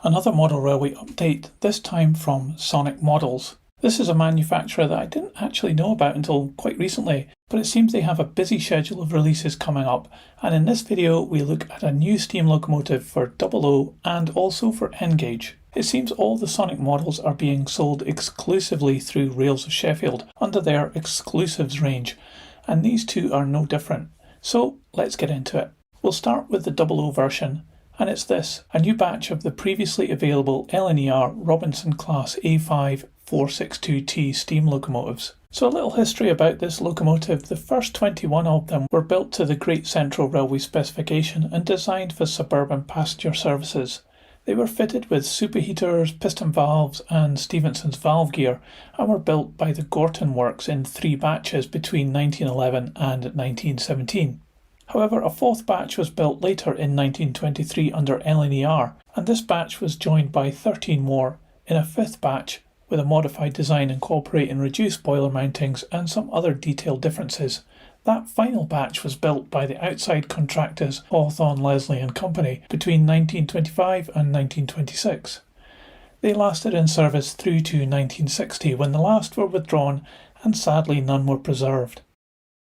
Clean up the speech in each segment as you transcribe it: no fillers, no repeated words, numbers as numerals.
Another model railway update, this time from Sonic Models. This is a manufacturer that I didn't actually know about until quite recently, but it seems they have a busy schedule of releases coming up, and in this video we look at a new steam locomotive for 00 and also for N-Gauge. It seems all the Sonic models are being sold exclusively through Rails of Sheffield under their exclusives range, and these two are no different. So let's get into it. We'll start with the 00 version, and it's this, a new batch of the previously available LNER Robinson Class A5 462T steam locomotives. So a little history about this locomotive. The first 21 of them were built to the Great Central Railway specification and designed for suburban passenger services. They were fitted with superheaters, piston valves and Stephenson's valve gear and were built by the Gorton Works in 3 batches between 1911 and 1917. However, a 4th batch was built later in 1923 under LNER, and this batch was joined by 13 more in a 5th batch with a modified design incorporating reduced boiler mountings and some other detailed differences. That final batch was built by the outside contractors Hawthorne, Leslie and Company between 1925 and 1926. They lasted in service through to 1960 when the last were withdrawn and sadly none were preserved.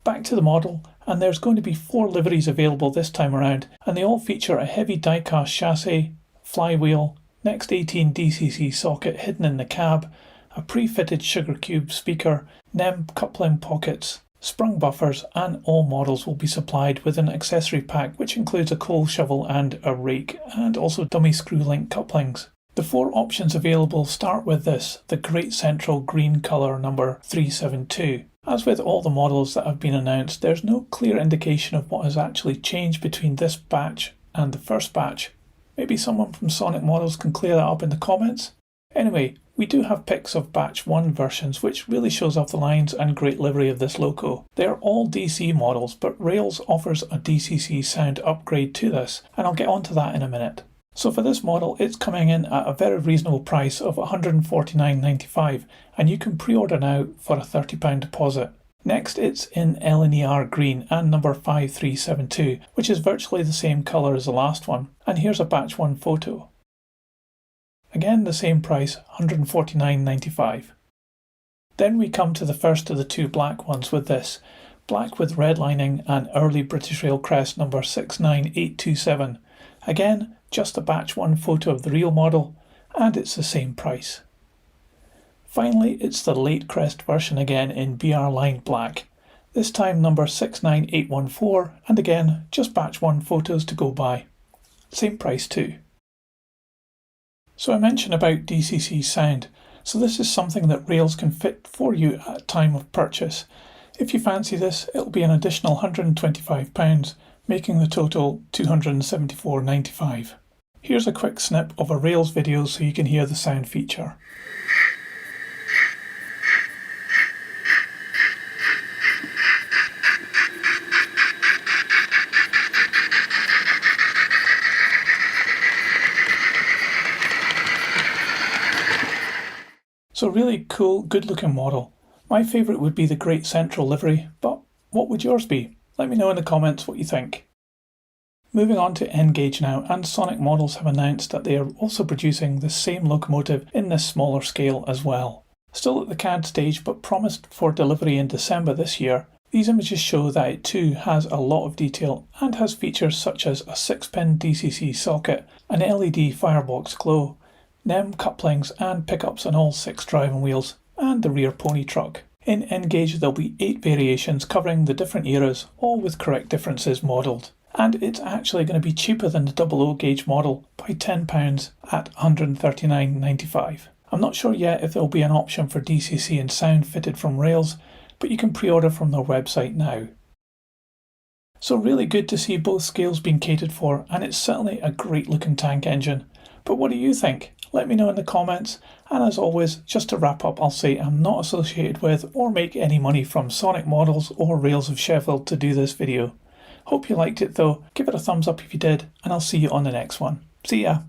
Back to the model, and there's going to be 4 liveries available this time around, and they all feature a heavy die-cast chassis, flywheel, next 18 DCC socket hidden in the cab, a pre-fitted sugar cube speaker, NEM coupling pockets, sprung buffers, and all models will be supplied with an accessory pack which includes a coal shovel and a rake, and also dummy screw link couplings. The 4 options available start with this, the Great Central green colour number 372. As with all the models that have been announced, there's no clear indication of what has actually changed between this batch and the first batch. Maybe someone from Sonic Models can clear that up in the comments? Anyway, we do have pics of batch 1 versions which really shows off the lines and great livery of this loco. They are all DC models, but Rails offers a DCC sound upgrade to this, and I'll get onto that in a minute. So for this model, it's coming in at a very reasonable price of £149.95, and you can pre-order now for a £30 deposit. Next, it's in LNER green and number 5372, which is virtually the same colour as the last one, and here's a batch 1 photo. Again the same price, £149.95. Then we come to the first of the 2 black ones with this, black with red lining and early British Rail crest number 69827. Again, just a batch 1 photo of the real model, and it's the same price. Finally, it's the late crest version again in BR lined black, this time number 69814, and again just batch 1 photos to go by. Same price too. So I mentioned about DCC sound, so this is something that Rails can fit for you at time of purchase. If you fancy this, it'll be an additional £125, making the total £274.95. Here's a quick snip of a Rails video so you can hear the sound feature. So really cool, good looking model. My favourite would be the Great Central livery, but what would yours be? Let me know in the comments what you think. Moving on to N-Gauge now, and Sonic Models have announced that they are also producing the same locomotive in this smaller scale as well. Still at the CAD stage but promised for delivery in December this year, these images show that it too has a lot of detail and has features such as a 6-pin DCC socket, an LED firebox glow, NEM couplings and pickups on all 6 driving wheels, and the rear pony truck. In N-Gauge there'll be 8 variations covering the different eras, all with correct differences modelled. And it's actually going to be cheaper than the 00 gauge model by £10 at £139.95. I'm not sure yet if there'll be an option for DCC and sound fitted from Rails, but you can pre-order from their website now. So really good to see both scales being catered for, and it's certainly a great looking tank engine. But what do you think? Let me know in the comments, and as always, just to wrap up, I'll say I'm not associated with or make any money from Sonic Models or Rails of Sheffield to do this video. Hope you liked it though, give it a thumbs up if you did, and I'll see you on the next one. See ya!